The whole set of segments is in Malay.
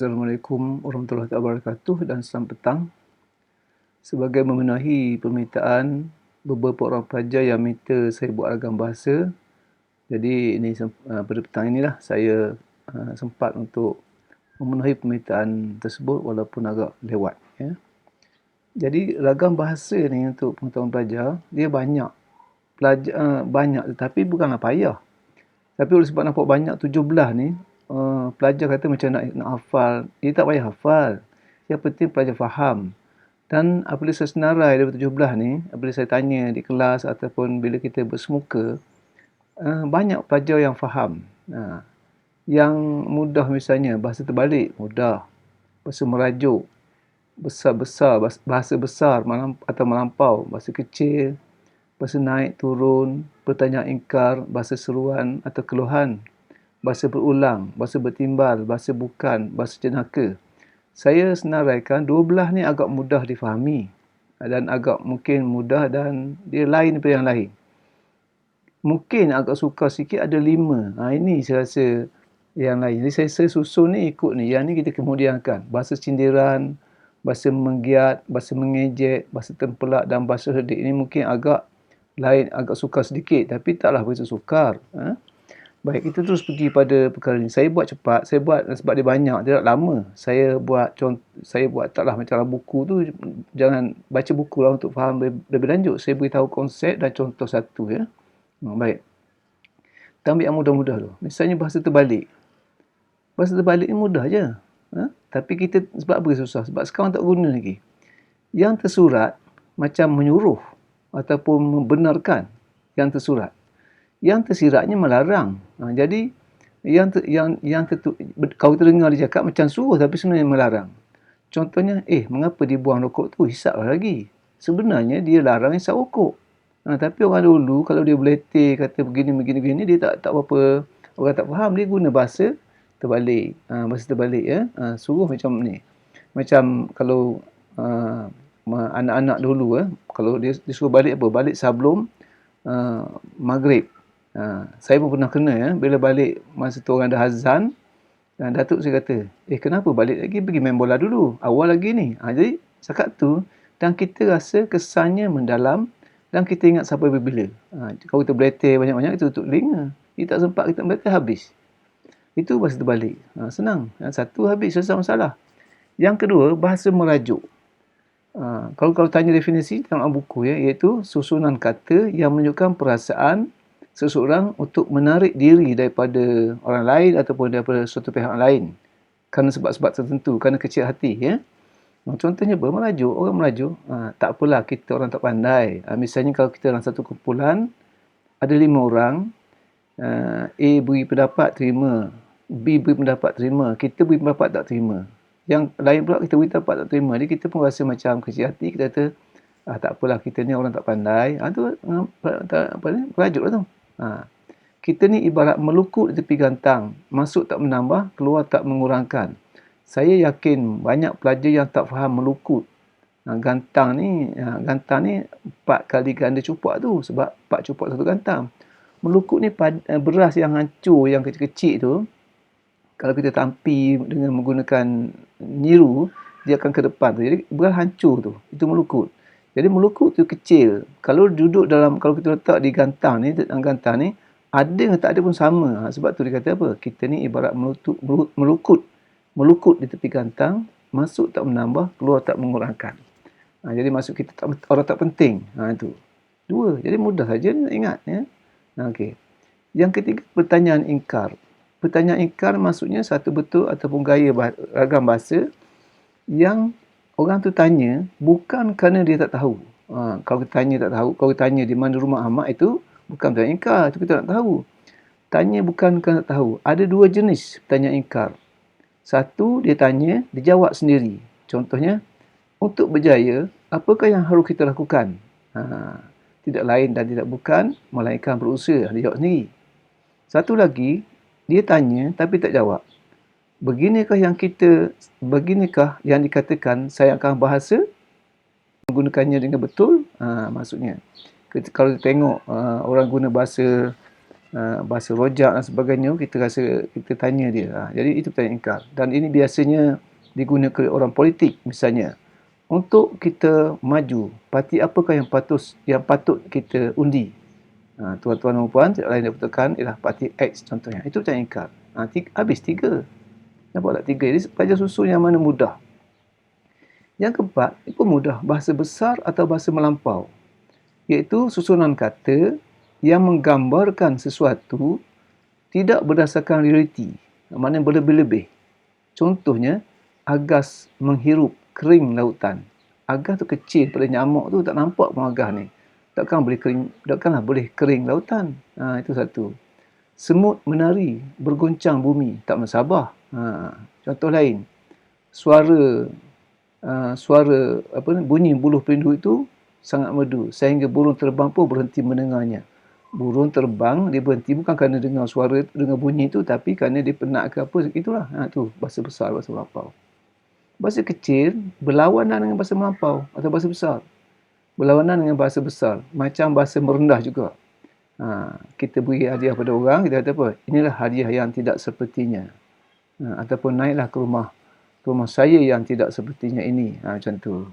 Assalamualaikum warahmatullahi wabarakatuh dan selamat petang. Sebagai memenuhi permintaan beberapa orang pelajar yang minta saya buat ragam bahasa, jadi pada petang inilah saya sempat untuk memenuhi permintaan tersebut walaupun agak lewat. Ya. Jadi ragam bahasa ni untuk pengetahuan pelajar, dia banyak tetapi bukanlah payah. Tapi oleh sebab nampak banyak 17 ni, pelajar kata macam nak hafal. Dia tak payah hafal. Yang penting pelajar faham. Dan apabila saya senarai daripada 17 ni, apabila saya tanya di kelas ataupun bila kita bersemuka, banyak pelajar yang faham. Yang mudah misalnya bahasa terbalik, mudah. Bahasa merajuk, besar-besar, bahasa besar atau melampau, bahasa kecil, bahasa naik turun, pertanyaan ingkar, bahasa seruan atau keluhan, bahasa berulang, bahasa bertimbal, bahasa bukan, bahasa jenaka. Saya senaraikan 12 ni agak mudah difahami dan agak mungkin mudah dan dia lain daripada yang lain. Mungkin agak sukar sikit ada 5. Ini saya rasa yang lain. Jadi saya susun ni ikut ni. Yang ni kita kemudiankan. Bahasa sindiran, bahasa menggiat, bahasa mengejek, bahasa tempelak dan bahasa herdik. Ini mungkin agak lain, agak sukar sedikit. Tapi taklah begitu sukar. Baik, kita terus pergi pada perkara ini. Saya buat cepat, saya buat sebab dia banyak, dia tak lama. Saya buat taklah macam dalam buku tu, jangan baca buku lah untuk faham lebih lanjut. Saya beritahu konsep dan contoh satu ya. Baik. Kita ambil yang mudah-mudah tu. Misalnya bahasa terbalik. Bahasa terbalik ni mudah je. Tapi kita sebab apa susah? Sebab sekarang tak guna lagi. Yang tersurat macam menyuruh ataupun membenarkan yang tersurat. Yang tersiratnya melarang. Jadi kalau kita dengar dia cakap macam suruh tapi sebenarnya melarang. Contohnya, mengapa dia buang rokok tu? Hisaplah lagi. Sebenarnya dia larang hisap rokok. Tapi orang dulu kalau dia beletih kata begini dia tak apa-apa, orang tak faham, dia guna bahasa terbalik. Bahasa terbalik ya. Suruh macam ni. Macam kalau anak-anak dulu kalau dia suruh balik apa? Balik sebelum maghrib. Saya pun pernah kena ya, bila balik masa tu orang dah azan, datuk saya kata, kenapa balik lagi, pergi main bola dulu, awal lagi ni. Jadi setakat tu, dan kita rasa kesannya mendalam dan kita ingat sampai bila. Kalau kita beletih banyak-banyak, kita tutup telinga. Kita tak sempat, kita beletih habis. Itu bahasa terbalik. Senang. Satu habis, selesai masalah. Yang kedua, bahasa merajuk. Kalau tanya definisi dalam buku ya, iaitu susunan kata yang menunjukkan perasaan seseorang untuk menarik diri daripada orang lain ataupun daripada suatu pihak lain kerana sebab-sebab tertentu, kerana kecil hati ya. Contohnya apa? Merajuk. Orang merajuk, tak apalah kita orang tak pandai. Misalnya kalau kita dalam satu kumpulan ada 5 orang, A beri pendapat terima, B beri pendapat terima, kita beri pendapat tak terima. Yang lain pula kita beri pendapat tak terima. Jadi kita pun rasa macam kecil hati, kita kata tak apalah kita ni orang tak pandai. Itu merajuk lah tu. Kita ni ibarat melukut di tepi gantang, masuk tak menambah, keluar tak mengurangkan. Saya yakin banyak pelajar yang tak faham melukut. Gantang ni 4 kali ganda cupak tu, sebab 4 cupak satu gantang. Melukut ni beras yang hancur, yang kecil-kecil tu, kalau kita tampi dengan menggunakan nyiru, dia akan ke depan tu. Jadi beras hancur tu, itu melukut. Jadi melukut tu kecil. Kalau kita letak di gantang ni, ada yang tak ada pun sama. Sebab tu dia kata apa? Kita ni ibarat melukut di tepi gantang, masuk tak menambah, keluar tak mengurangkan. Jadi masuk kita orang tak penting. Itu. 2. Jadi mudah saja nak ingat ya. Okey. Yang ketiga, pertanyaan ingkar. Pertanyaan ingkar maksudnya satu bentuk ataupun gaya ragam bahasa yang orang tu tanya bukan kerana dia tak tahu. Kalau kita tanya tak tahu, kalau kita tanya di mana rumah Ahmad, itu bukan pertanyaan ingkar, itu kita nak tahu. Tanya bukan kerana tak tahu. Ada 2 jenis pertanyaan ingkar. Satu, dia tanya, dia jawab sendiri. Contohnya, untuk berjaya, apakah yang harus kita lakukan? Tidak lain dan tidak bukan, melainkan berusaha. Dia jawab sendiri. Satu lagi, dia tanya tapi tak jawab. Beginikah yang dikatakan saya akan bahasa menggunakannya dengan betul? Maksudnya kalau kita tengok orang guna bahasa bahasa rojak dan sebagainya, kita tanya dia. Jadi itu pertanyaan ingkar. Dan ini biasanya digunakan oleh orang politik misalnya. Untuk kita maju, parti apakah yang patut kita undi? Tuan-tuan dan puan, tidak lain daripada tekan ialah parti X contohnya. Itu pertanyaan ingkar. Habis 3. Nampak tak 3? Jadi pelajar susun yang mana mudah? Yang keempat, itu mudah. Bahasa besar atau bahasa melampau. Iaitu susunan kata yang menggambarkan sesuatu tidak berdasarkan realiti. Maknanya berlebih-lebih. Contohnya, Agas menghirup kering lautan. Agas tu kecil pada nyamuk tu, tak nampak pun agas ni. Takkanlah boleh kering lautan. Itu satu. Semut menari, bergoncang bumi, tak mensabar. Contoh lain, suara bunyi buluh perindu itu sangat merdu sehingga burung terbang pun berhenti mendengarnya. Burung terbang dia berhenti bukan kerana dengar suara, dengar bunyi itu, tapi kerana dia penat ke apa, itulah. Tu bahasa besar, bahasa melampau. Bahasa kecil berlawanan dengan bahasa melampau atau bahasa besar. Berlawanan dengan bahasa besar, macam bahasa merendah juga. Kita beri hadiah pada orang, kita kata apa? Inilah hadiah yang tidak sepertinya. Ataupun naiklah ke rumah saya yang tidak sepertinya ini. Macam tu.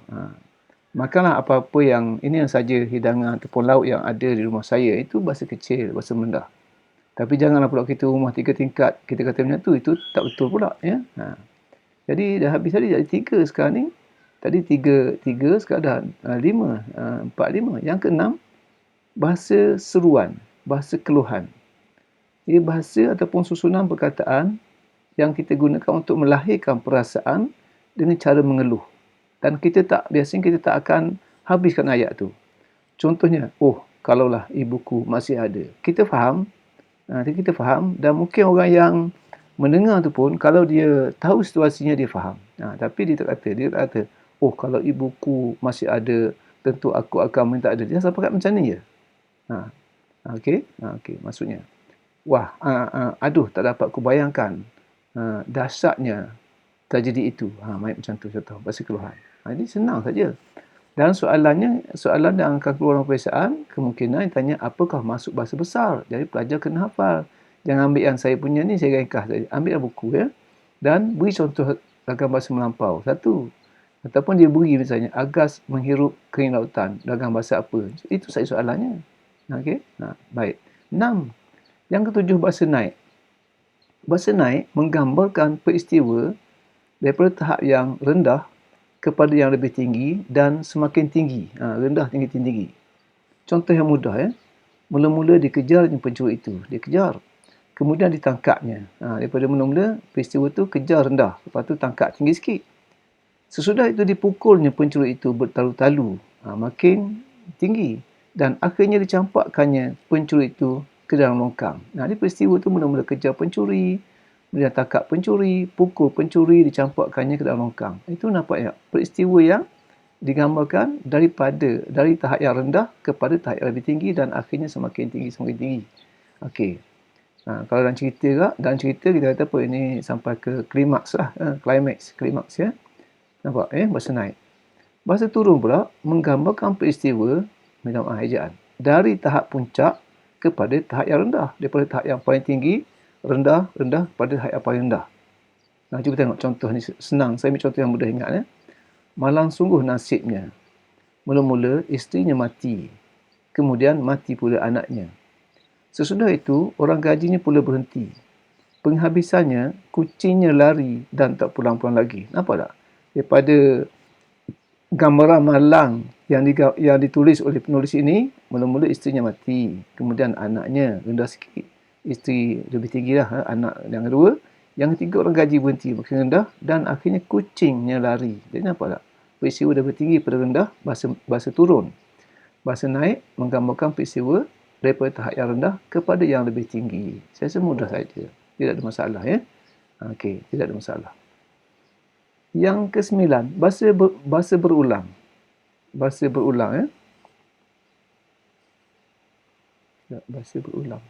Makanlah apa-apa yang, ini yang saja hidangan ataupun lauk yang ada di rumah saya. Itu bahasa kecil, bahasa rendah. Tapi janganlah pula kita rumah 3 tingkat, kita kata macam tu, itu tak betul pula. Ya? Jadi dah habis tadi, jadi 3 sekarang ni. Tadi 3 sekarang dah 5, 4, 5. Yang keenam, bahasa seruan, bahasa keluhan. Ia bahasa ataupun susunan perkataan yang kita gunakan untuk melahirkan perasaan dengan cara mengeluh. Dan biasanya kita tak akan habiskan ayat tu. Contohnya, kalaulah ibuku masih ada. Kita faham dan mungkin orang yang mendengar tu pun kalau dia tahu situasinya dia faham. Tapi dia tak kata, kalau ibuku masih ada, tentu aku akan minta ada. Dia sampai kat macam ni je. Okey, maksudnya. Aduh, tak dapat aku bayangkan dahsyatnya tragedi itu. Macam tu contoh, bahasa keluhan. Jadi senang saja. Dan soalan yang akan keluar dalam peperiksaan, kemungkinan tanya apakah masuk bahasa besar. Jadi pelajar kena hafal. Jangan ambil yang saya punya ni, saya ringkas saja. Ambil buku ya. Dan beri contoh dalam bahasa melampau. Satu. Ataupun dia beri misalnya, Agas menghirup kering lautan. Dalam bahasa apa? Itu saya soalannya. Okey? Baik. 6. Yang ketujuh, bahasa naik. Bahasa naik menggambarkan peristiwa daripada tahap yang rendah kepada yang lebih tinggi dan semakin tinggi. Rendah, tinggi, tinggi. Contoh yang mudah ya. Mula-mula dikejarnya pencuri itu. Dia kejar. Kemudian ditangkapnya. Daripada mula-mula peristiwa itu kejar rendah. Lepas tu tangkap tinggi sikit. Sesudah itu dipukulnya pencuri itu bertalu-talu. Makin tinggi. Dan akhirnya dicampakkannya pencuri itu ke dalam longkang. Ini peristiwa itu mula-mula kejar pencuri. Kemudian tangkap pencuri, pukul pencuri, dicampakkannya ke dalam longkang. Itu nampaknya peristiwa yang digambarkan dari tahap yang rendah kepada tahap yang lebih tinggi dan akhirnya semakin tinggi. Okey. Kalau dalam cerita kita kata apa, ini sampai ke klimaks lah, klimaks ya. Nampak bahasa naik. Bahasa turun pula menggambarkan peristiwa ejaan dari tahap puncak kepada tahap yang rendah, daripada tahap yang paling tinggi rendah pada tahap yang paling rendah. Cuba tengok contoh ni, senang. Saya ambil contoh yang mudah ingat ya. Malang sungguh nasibnya. Mula-mula isterinya mati. Kemudian mati pula anaknya. Sesudah itu orang gajinya pula berhenti. Penghabisannya kucingnya lari dan tak pulang-pulang lagi. Nampak tak? Daripada gambaran malang yang ditulis oleh penulis ini, mula-mula isterinya mati. Kemudian anaknya rendah sikit. Isteri lebih tinggi lah, anak yang kedua. Yang ketiga orang gaji berhenti makin rendah dan akhirnya kucingnya lari. Jadi nampak tak? Peristiwa dah bertinggi pada rendah, bahasa turun. Bahasa naik menggambarkan peristiwa daripada tahap yang rendah kepada yang lebih tinggi. Saya rasa mudah saja. Tidak ada masalah ya. Okey, tidak ada masalah. Yang ke-9, bahasa berulang. Bahasa berulang ya. Bahasa berulang.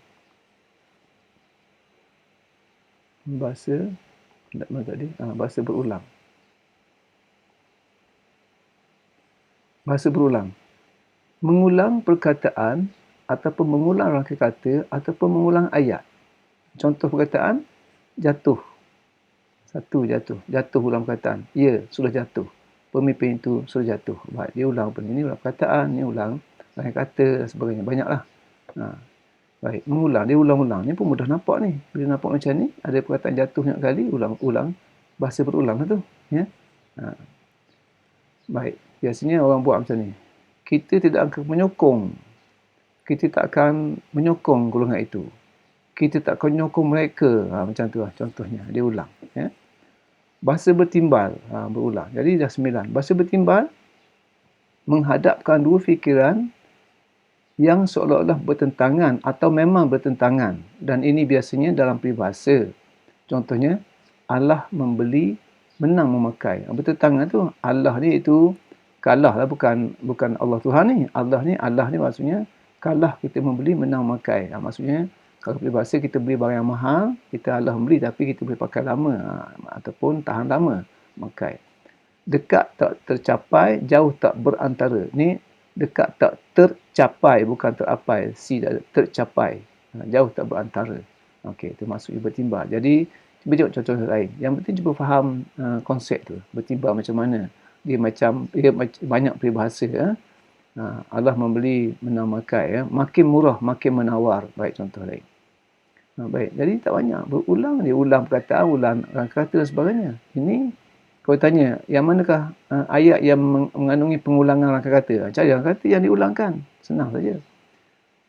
Bahasa berulang. Bahasa berulang. Mengulang perkataan ataupun mengulang rangka kata ataupun mengulang ayat. Contoh perkataan, jatuh. Satu, jatuh ulang perkataan. Ya, sudah jatuh. Pemimpin itu sudah jatuh. Baik, dia ulang apa ni? Ulang perkataan, ni ulang rangka kata dan sebagainya. Banyaklah. Baik, mengulang. Dia ulang-ulang. Ni pun mudah nampak ni. Bila nampak macam ni, ada perkataan jatuh banyak kali, ulang-ulang. Bahasa berulang lah tu. Ya. Baik, biasanya orang buat macam ni. Kita tidak akan menyokong. Kita tak akan menyokong golongan itu. Kita tak akan menyokong mereka. Macam tu lah contohnya. Dia ulang. Ya. Bahasa bertimbal. Berulang. Jadi dah 9. Bahasa bertimbal menghadapkan dua fikiran yang seolah-olah bertentangan atau memang bertentangan. Dan ini biasanya dalam peribahasa. Contohnya, Allah membeli, menang memakai. Bertentangan tu, Allah ni itu kalah lah, bukan Allah Tuhan ni. Allah ni maksudnya kalah kita membeli, menang memakai. Maksudnya, kalau peribahasa kita beli barang yang mahal, kita Allah membeli tapi kita boleh pakai lama. Ataupun tahan lama memakai. Dekat tak tercapai, jauh tak berantara. Ni dekat tak tercapai, bukan terapai. Tercapai. Jauh tak berantara. Okey, itu maksudnya bertimbal. Jadi, cuba tengok contoh lain. Yang penting cuba faham konsep tu. Bertimbal macam mana. Dia banyak peribahasa. Allah membeli, menang makai. Makin murah, makin menawar. Baik, contoh lain. Baik, jadi tak banyak. Berulang, dia ulang perkataan, ulang rangka kata dan sebagainya. Ini, kalau tanya, yang manakah ayat yang mengandungi pengulangan rangka kata? Cari rangka kata yang diulangkan. Senang saja.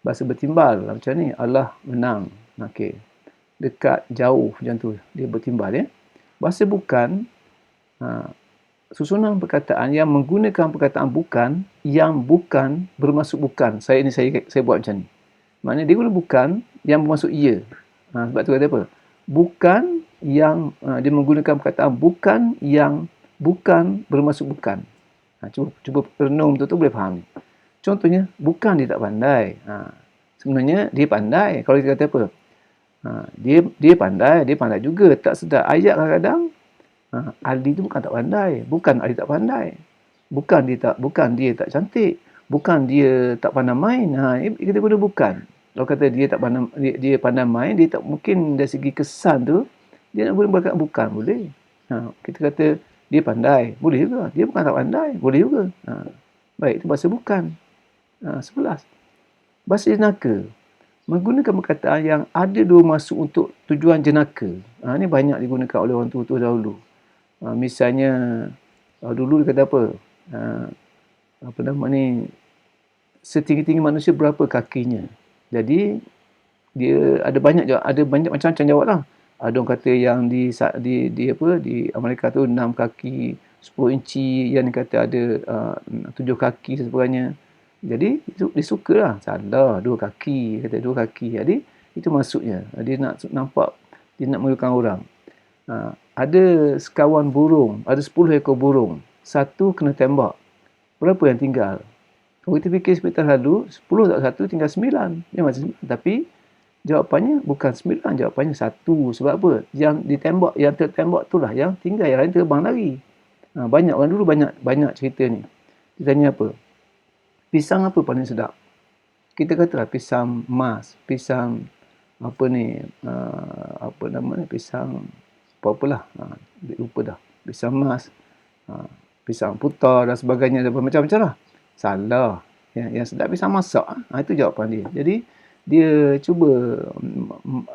Bahasa bertimbal macam ni. Allah menang. Okey. Dekat, jauh macam tu. Dia bertimbal. Ya. Bahasa bukan, susunan perkataan yang menggunakan perkataan bukan, yang bukan bermaksud bukan. Saya buat macam ni. Maknanya dia guna bukan yang bermaksud ya. Sebab tu kata apa? Bukan yang dia menggunakan perkataan bukan yang bukan bermaksud bukan. Cuba renung betul-betul boleh faham ni. Contohnya, bukan dia tak pandai. Sebenarnya dia pandai. Kalau kita kata apa? Dia pandai juga. Tak sedar ayat kadang-kadang. Ali tu bukan tak pandai. Bukan Ali tak pandai. Bukan dia tak cantik. Bukan dia tak pandai main. Kita guna bukan. Kalau kata dia tak pandai, dia pandai main, dia tak mungkin dari segi kesan tu dia nak guna berkata bukan, boleh. Kita kata dia pandai, boleh juga. Dia bukan tak pandai, boleh juga. Baik, itu bahasa bukan. 11. Bahasa jenaka. Menggunakan perkataan yang ada dua maksud untuk tujuan jenaka. Ini banyak digunakan oleh orang tua-tua dahulu. Misalnya, dulu dia kata apa? Apa nama ni? Setinggi-tinggi manusia berapa kakinya? Jadi, dia ada banyak macam-macam jawab lah. Ada orang kata yang di Amerika tu 6 kaki 10 inci, yang kata ada 7 kaki dan sebagainya. Jadi dia suka lah. Salah, 2 kaki. Kata 2 kaki. Jadi itu maksudnya. Dia nak nampak, dia nak menggunakan orang. Ada sekawan burung, ada 10 ekor burung. Satu kena tembak. Berapa yang tinggal? Kalau kita fikir seperti lalu, 10 tak satu, tinggal 9. Dia macam 9. Tapi jawapannya bukan 9, jawapannya 1. Sebab apa? Yang tertembak itulah yang tinggal, yang lain terbang lagi. Banyak orang dulu banyak cerita ni. Dia tanya apa? Pisang apa paling sedap? Kita katalah pisang emas, pisang apa ni, apa nama ni, pisang apa-apalah. Lupa dah. Pisang emas, pisang putar dan sebagainya, macam-macam lah. Salah. Yang sedap pisang masak. Itu jawapan dia. Jadi dia cuba,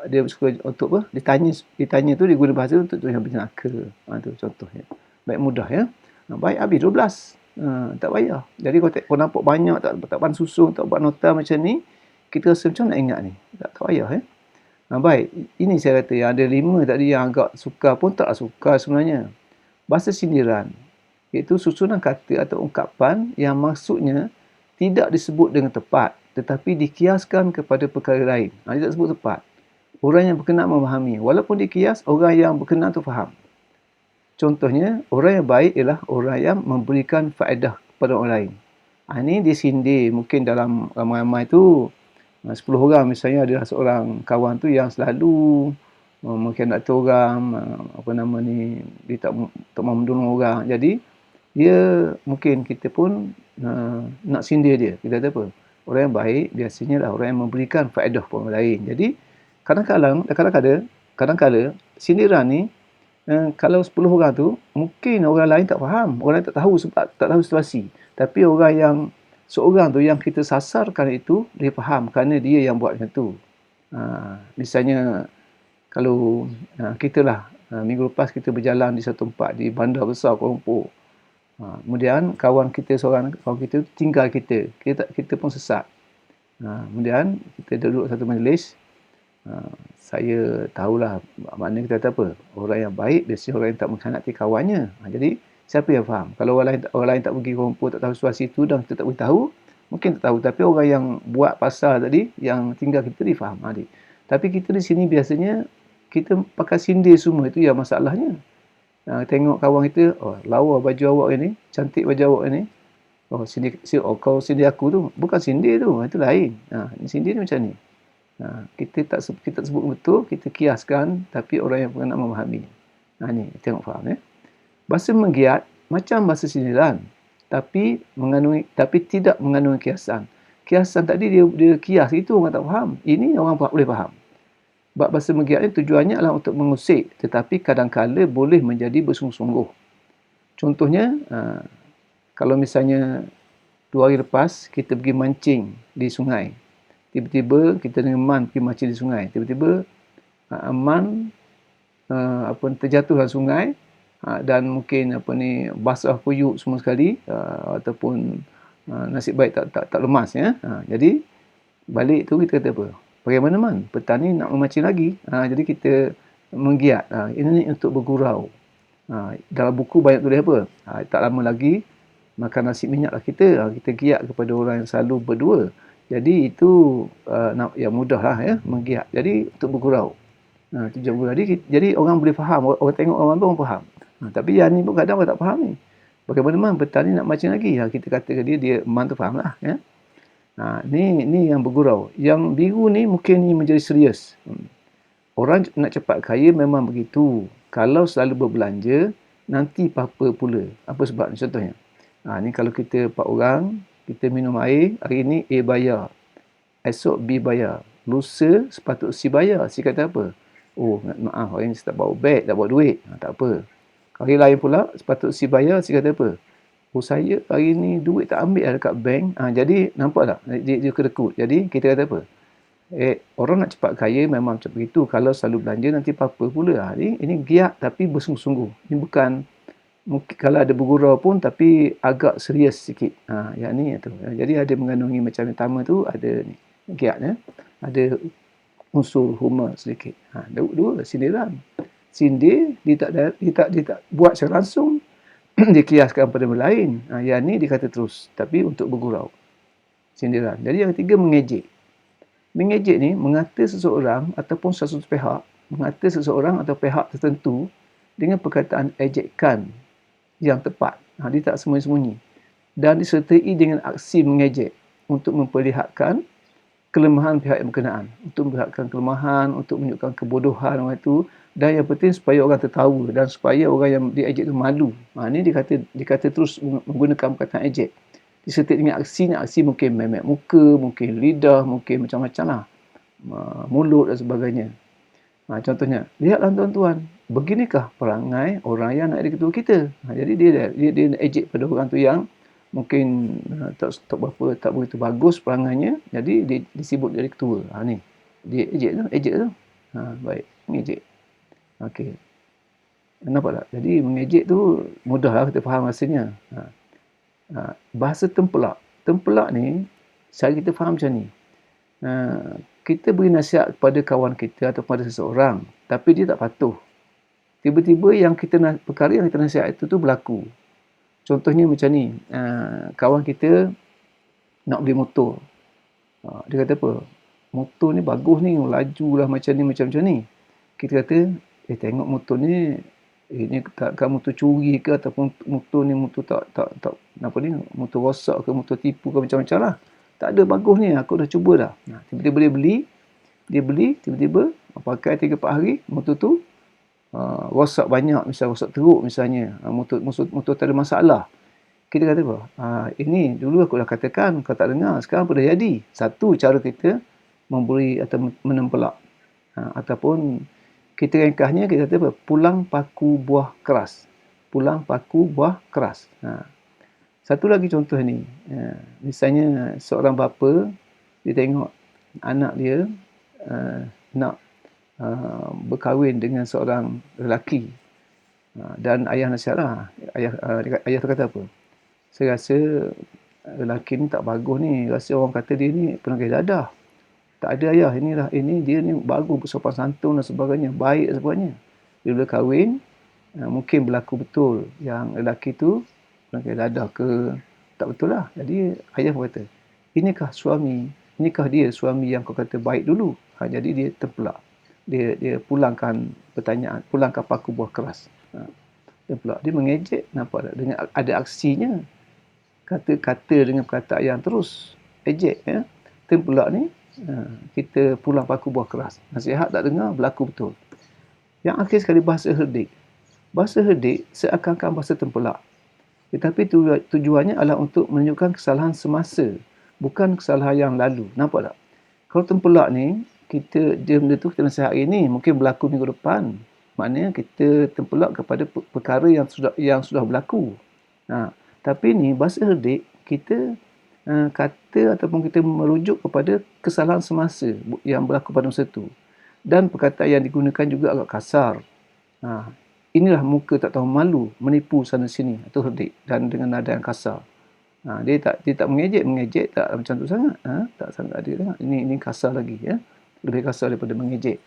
dia suka untuk apa? Ditanya tu dia guna bahasa untuk tujuan jenaka. Itu contohnya. Baik, mudah ya. Baik, habis 12. Tak payah. Jadi kalau nampak banyak tak pandai susun, tak buat nota macam ni, kita rasa macam nak ingat ni. Tak payah ya. Baik, ini saya kata yang ada 5 tadi yang agak sukar pun taklah sukar sebenarnya. Bahasa sindiran, iaitu susunan kata atau ungkapan yang maksudnya tidak disebut dengan tepat, tetapi dikiaskan kepada perkara lain. Dia tak sebut tepat. Orang yang berkenan memahami. Walaupun dikias, orang yang berkenan tu faham. Contohnya, orang yang baik ialah orang yang memberikan faedah kepada orang lain. Ini disindir. Mungkin dalam ramai-ramai tu, 10 orang misalnya adalah seorang kawan tu yang selalu mengkhianati orang, apa nama ni, dia tak mahu menolong orang. Jadi, dia mungkin kita pun nak sindir dia. Kita kata apa? Orang yang baik biasanya lah orang yang memberikan faedah kepada orang lain. Jadi kadang-kadang sindiran ni kalau 10 orang tu mungkin orang lain tak faham, orang lain tak tahu sebab tak tahu situasi. Tapi orang yang seorang tu yang kita sasarkan itu dia faham kerana dia yang buat macam tu. Misalnya kalau kita lah minggu lepas kita berjalan di satu tempat di bandar besar Kuala Lumpur. Kemudian kawan kita tinggal kita pun sesat. Kemudian kita duduk satu majlis. Saya tahulah makna kita kata apa. Orang yang baik biasanya orang yang tak mengkhianati kawannya. Jadi siapa yang faham? Kalau orang lain tak pergi Kuala Lumpur, tak tahu situasi itu dan kita tak boleh tahu, mungkin tak tahu. Tapi orang yang buat pasal tadi, yang tinggal kita dia faham. Tapi kita di sini biasanya kita pakai sindir semua, itu yang masalahnya. Tengok kawan kita, lawa baju awak ni, cantik baju awak ni. Kau sindir aku tu. Bukan sindir tu, itu lain. Sindir ni macam ni. Kita sebut betul, kita kiaskan, tapi orang yang nak memahami. Ni tengok faham ya. Bahasa menggiat macam bahasa sindiran, tapi tidak mengandungi kiasan. Kiasan tadi dia kias, itu orang tak faham. Ini orang boleh faham. Bahasa menggiat ni tujuannya adalah untuk mengusik, tetapi kadang-kala boleh menjadi bersungguh-sungguh. Contohnya, kalau misalnya 2 hari lepas kita pergi mancing di sungai. Tiba-tiba kita dengan Man pergi mancing di sungai. Tiba-tiba Man terjatuh dalam sungai dan mungkin basah kuyuk semua sekali, ataupun nasib baik tak lemas ya. Jadi balik tu kita kata apa? Bagaimana Man? Petani nak memancing lagi. Jadi kita menggiat. Ini untuk bergurau. Dalam buku banyak tulis apa? Tak lama lagi makan nasi minyak lah kita. Kita giat kepada orang yang selalu berdua. Jadi itu yang mudah lah ya, menggiat. Jadi untuk bergurau. Jadi orang boleh faham. Orang tengok orang tu orang faham. Tapi yang ni pun kadang orang tak faham ni. Bagaimana Man? Petani nak mancing lagi. Kita kata ke dia Man tu faham lah ya. Ni yang bergurau. Yang biru ni mungkin ni menjadi serius. Orang nak cepat kaya memang begitu. Kalau selalu berbelanja, nanti apa-apa pula. Apa sebab? Contohnya. Ni kalau kita 4 orang, kita minum air, hari ni A bayar. Esok B bayar. Lusa sepatut C bayar. C kata apa? Maaf, hari ni saya tak bawa beg, tak bawa duit. Tak apa. Hari lain pula, sepatut C bayar, C kata apa? Saya hari ni duit tak ambil dekat bank. Jadi nampak tak? Dia kedekut. Jadi kita kata apa? Orang nak cepat kaya memang macam begitu. Kalau selalu belanja nanti apa-apa pula. Ini giat tapi bersungguh-sungguh. Ini bukan, mungkin kalau ada bergurau pun tapi agak serius sikit. Yang ni tu. Jadi ada mengandungi macam yang pertama tu ada ni. Giat ya. Ada unsur humor sedikit. Dua sindiran. Sindir dia tak buat secara langsung. Dia kiaskan pada yang lain. Yang ni dia kata terus. Tapi untuk bergurau. Sindiran. Jadi yang ketiga mengejek. Mengejek ni mengata seseorang ataupun sesuatu pihak. Mengata seseorang atau pihak tertentu dengan perkataan ejekan yang tepat. Dia tak sembunyi-sembunyi. Dan disertai dengan aksi mengejek. Untuk memperlihatkan kelemahan pihak yang berkenaan. Untuk memperlihatkan kelemahan, untuk menunjukkan kebodohan orang itu. Dan yang penting supaya orang tertawa dan supaya orang yang diejek itu malu. Ini dia kata terus menggunakan perkataan ejek. Disertai dengan aksi mungkin memek muka, mungkin lidah, mungkin macam-macam lah. Mulut dan sebagainya. Contohnya, lihatlah tuan-tuan, beginikah perangai orang yang nak jadi ketua kita. Jadi dia ejek pada orang tu yang mungkin tak begitu bagus perangainya. Jadi dia disebut jadi ketua. Ni dia ejek tu. Baik, mengejek. Okey. Nampak tak? Jadi mengejek tu mudahlah kita faham rasanya. Bahasa tempelak. Tempelak ni cara kita faham macam ni. Kita beri nasihat kepada kawan kita atau kepada seseorang, tapi dia tak patuh. Tiba-tiba perkara yang kita nasihat itu berlaku. Contohnya macam ni, kawan kita nak beli motor. Dia kata apa? Motor ni bagus ni, laju lah macam ni. Kita kata, tengok motor ni, ini kamu motor curi ke ataupun motor ni motor tak motor rosak ke, motor tipu ke, macam-macam lah. Tak ada, bagus ni, aku dah cuba dah. Tiba-tiba dia beli, tiba-tiba pakai 3-4 hari, motor tu rosak banyak, misalnya rosak teruk misalnya, motor tak ada masalah. Kita kata apa? Ini dulu aku dah katakan, kau tak dengar. Sekarang apa dah jadi? Satu cara kita memberi atau menempelak. Ataupun kita ringkasnya, kita kata apa? Pulang paku buah keras. Pulang paku buah keras. Satu lagi contoh ni. Misalnya seorang bapa, dia tengok anak dia nak berkahwin dengan seorang lelaki. Dan ayah nasihat lah. Ayah tu kata apa? Saya rasa lelaki ni tak bagus ni. Rasa orang kata dia ni penagih dadah. Tak ada ayah. Ini dia ni bagus, bersopan santun dan sebagainya. Baik dan sebagainya. Dia boleh kahwin. Mungkin berlaku betul yang lelaki tu penagih dadah ke. Tak betul lah. Jadi ayah kata, inikah dia suami yang kau kata baik dulu. Jadi dia terpelak. Dia pulangkan pertanyaan. Pulangkan paku buah keras. Terpelak. Dia mengejek. Nampak tak? Dengan ada aksinya. Kata-kata dengan perkataan yang terus ejek, ya. Terpelak ni kita pulang paku buah keras. Nasihat tak dengar, berlaku betul. Yang akhir sekali, bahasa herdik. Bahasa herdik seakan-akan bahasa tempelak. Tetapi tujuannya adalah untuk menunjukkan kesalahan semasa, bukan kesalahan yang lalu. Nampak tak? Kalau tempelak ni, benda tu kita nasihat hari ni, mungkin berlaku minggu depan. Maknanya kita tempelak kepada perkara yang sudah berlaku. Tapi ni bahasa herdik, kita kata ataupun kita merujuk kepada kesalahan semasa yang berlaku pada masa itu. Dan perkataan yang digunakan juga agak kasar. Inilah muka tak tahu malu, menipu sana sini atau herdik dan dengan nada yang kasar. Dia tak mengejek tak macam tu sangat. Tak sangat ada sangat. Ini kasar lagi, ya. Lebih kasar daripada mengejek.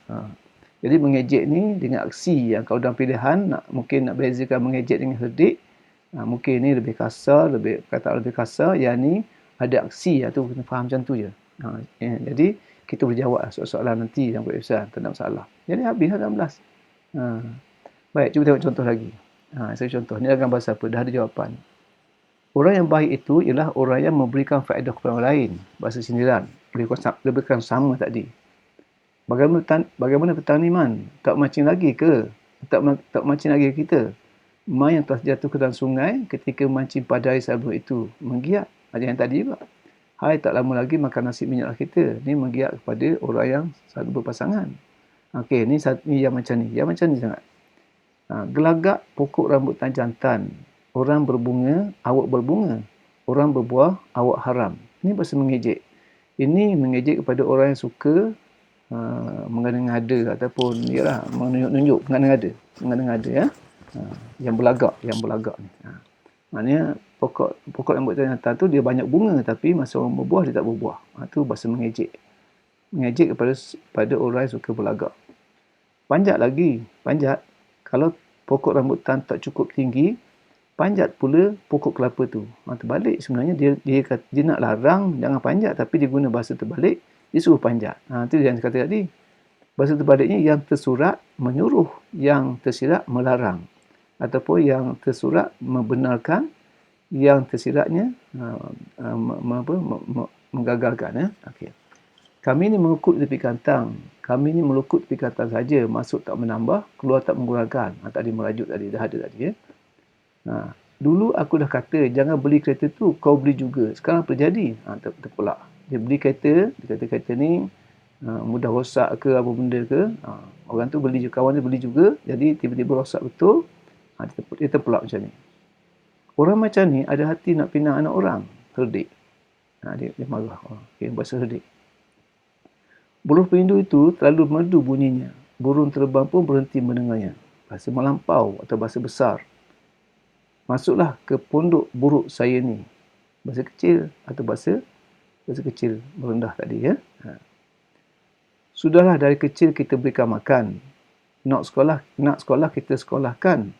Jadi mengejek ni dengan aksi yang kalau dalam pilihan mungkin nak bezakan mengejek dengan herdik. Mungkin ni lebih kasar, perkataan lebih kasar, yang ni ada aksi, tu kena faham macam tu je. Jadi kita boleh jawab soalan nanti yang buat Ustaz, tak ada masalah. Jadi habis 16. Baik, cuba tengok contoh lagi. Saya contoh ni dalam bahasa apa? Dah ada jawapan. Orang yang baik itu ialah orang yang memberikan faedah kepada orang lain. Bahasa sindiran. Lebih kurang sama tadi. Bagaimana petani man? Tak mancing lagi ke? Tak mancing lagi ke kita? Man yang telah jatuh ke dalam sungai ketika mancing pada air sabun itu menggiat. Ada yang tadi juga. Hai, tak lama lagi makan nasi minyaklah kita. Ni menggiat kepada orang yang selalu berpasangan. Okey, ni yang macam ni. Yang macam ni sangat. Gelagak pokok rambutan jantan. Orang berbunga, awak berbunga. Orang berbuah, awak haram. Ini bahasa mengejek. Ini mengejek kepada orang yang suka mengada-ngada ataupun yalah, menunjuk-nunjuk, mengada-ngada, ya. Yang belagak ni. Maknanya pokok rambutan jantan tu dia banyak bunga tapi masa orang berbuah dia tak berbuah. Tu bahasa mengejek. Mengejek kepada orang yang suka belagak. Panjat lagi. Kalau pokok rambutan tak cukup tinggi, panjat pula pokok kelapa tu. Terbalik sebenarnya dia nak larang jangan panjat tapi dia guna bahasa terbalik, dia suruh panjat. Itu yang saya kata tadi. Bahasa terbaliknya yang tersurat menyuruh, yang tersirat melarang. Ataupun yang tersurat membenarkan, yang tersiratnya menggagalkan. Okay. Kami ni mengukut tepi kantang. Kami ni melukut tepi kantang saja. Masuk tak menambah, keluar tak mengurangkan. Tadi merajuk tadi, dah ada tadi, ya. Dulu aku dah kata, jangan beli kereta tu, kau beli juga. Sekarang apa jadi? Terpelak. Dia beli kereta, dia kata kereta ni mudah rosak ke apa benda ke. Orang tu beli juga, kawan dia beli juga. Jadi tiba-tiba rosak betul. Dia terpelak macam ni. Orang macam ni ada hati nak pinang anak orang. Herdik. Dia marah. Okay, bahasa herdik. Buluh perindu itu terlalu merdu bunyinya. Burung terbang pun berhenti mendengarnya. Bahasa melampau atau bahasa besar. Masuklah ke pondok buruk saya ni. Bahasa kecil atau bahasa kecil merendah tadi, ya. Sudahlah dari kecil kita berikan makan. Nak sekolah kita sekolahkan.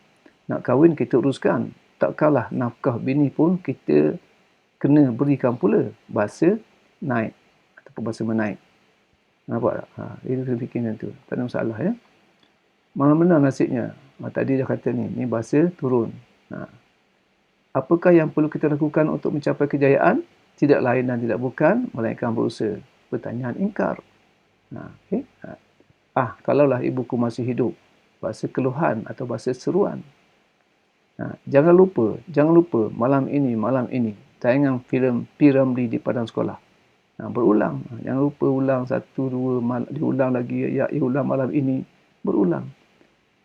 Nak kahwin kita uruskan. Tak kalah nafkah bini pun kita kena berikan pula. Bahasa naik ataupun bahasa menaik. Nampak tak? Itu kita fikir macam tu. Tak ada masalah, ya. Mana benar nasibnya. Tadi dah kata ni bahasa turun. Apakah yang perlu kita lakukan untuk mencapai kejayaan? Tidak lain dan tidak bukan, melainkan berusaha. Pertanyaan ingkar. Okay. Kalaulah ibuku masih hidup. Bahasa keluhan atau bahasa seruan. Jangan lupa malam ini tayangan filem P. Ramlee di Padang Sekolah. Berulang. Jangan lupa ulang 1, 2, diulang lagi, ulang malam ini, berulang.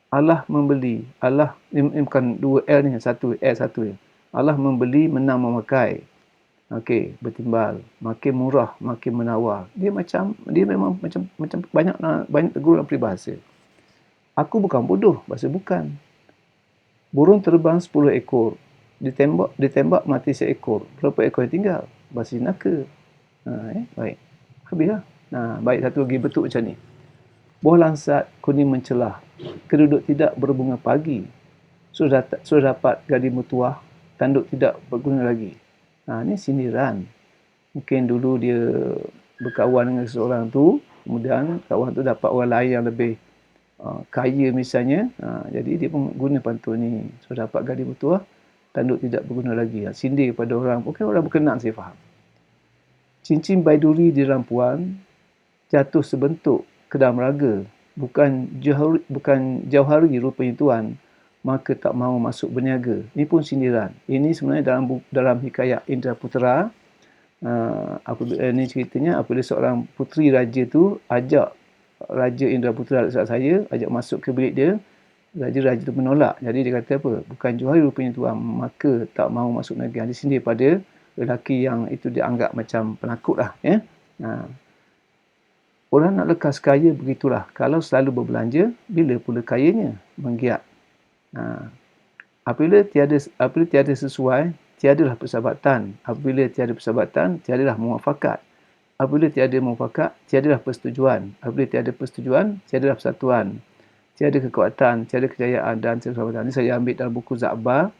Allah membeli, Allah bukan 2 L ni, 1 L 1 ya. Allah membeli, menang memakai. Okey, bertimbal, makin murah, makin menawar. Dia memang macam banyak teguran peribahasa. Aku bukan bodoh, bahasa bukan. Burung terbang 10 ekor. Ditembak mati seekor. Berapa ekor yang tinggal? Bahasa Naka. Baik. Habislah. Baik, satu lagi bentuk macam ni. Buah langsat kuning mencelah. Keduduk tidak berbunga pagi. Sudah dapat gadi mutuah. Tanduk tidak berguna lagi. Ini sindiran. Mungkin dulu dia berkawan dengan seseorang tu. Kemudian kawan tu dapat orang lain yang lebih kaya misalnya. Jadi dia pun guna pantun ni. Sudah dapat gadi mutuah. Tanduk tidak berguna lagi. Sindir kepada orang. Mungkin orang berkenan saya faham. Cincin baiduri di rampuan. Jatuh sebentuk ke dalam raga. Bukan jauhari rupanya tuan, maka tak mahu masuk berniaga. Ini pun sindiran. Ini sebenarnya dalam hikayat Indra Putera. Ini ceritanya apabila seorang puteri raja tu ajak Raja Indra Putera saya ajak masuk ke bilik dia. Raja tu menolak. Jadi dia kata apa? Bukan jauhari rupanya tuan, maka tak mahu masuk berniaga. Dia sindir pada lelaki yang itu dianggap macam penakut lah. Ya? Orang nak lekas kaya begitulah. Kalau selalu berbelanja, bila pula kayanya? Menggiat. Apabila tiada sesuai, tiadalah persahabatan. Apabila tiada persahabatan, tiadalah muafakat. Apabila tiada muafakat, tiadalah persetujuan. Apabila tiada persetujuan, tiadalah persatuan. Tiada kekuatan, tiada kejayaan dan persahabatan. Ini saya ambil dalam buku Zakbar.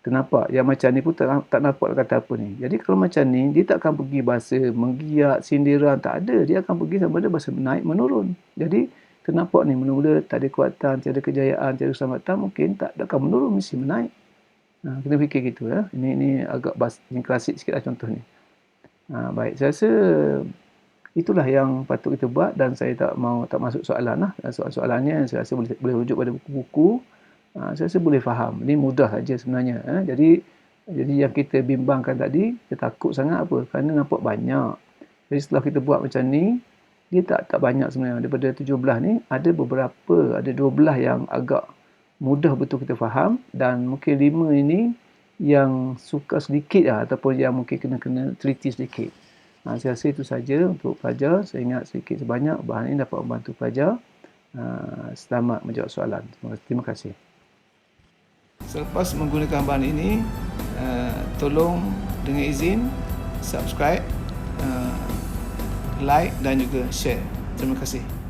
Kenapa? Yang macam ni pun tak nampak kata apa ni. Jadi kalau macam ni, dia tak akan pergi bahasa menggiat, sindiran, tak ada. Dia akan pergi sama ada bahasa naik, menurun. Jadi, kenapa ni? Mula-mula tak ada kekuatan, tiada kejayaan, tiada keselamatan, mungkin tak akan menurun, mesti menaik. Kena fikir gitu ya. Ini agak ini klasik sikit lah contoh ni. Baik, saya rasa itulah yang patut kita buat dan saya tak masuk soalan lah. Soalan-soalannya saya rasa boleh rujuk pada buku-buku. Saya rasa boleh faham. Ini mudah saja sebenarnya. Jadi yang kita bimbangkan tadi, kita takut sangat apa? Kerana nampak banyak. Jadi setelah kita buat macam ni, dia tak banyak sebenarnya. Daripada 17 ni, ada 12 yang agak mudah betul kita faham. Dan mungkin 5 ini yang suka sedikit lah, ataupun yang mungkin kena teliti sedikit. Saya rasa itu saja untuk pelajar. Saya ingat sedikit sebanyak bahan ini dapat membantu pelajar. Selamat menjawab soalan. Terima kasih. Selepas menggunakan bahan ini, tolong dengan izin subscribe, like dan juga share. Terima kasih.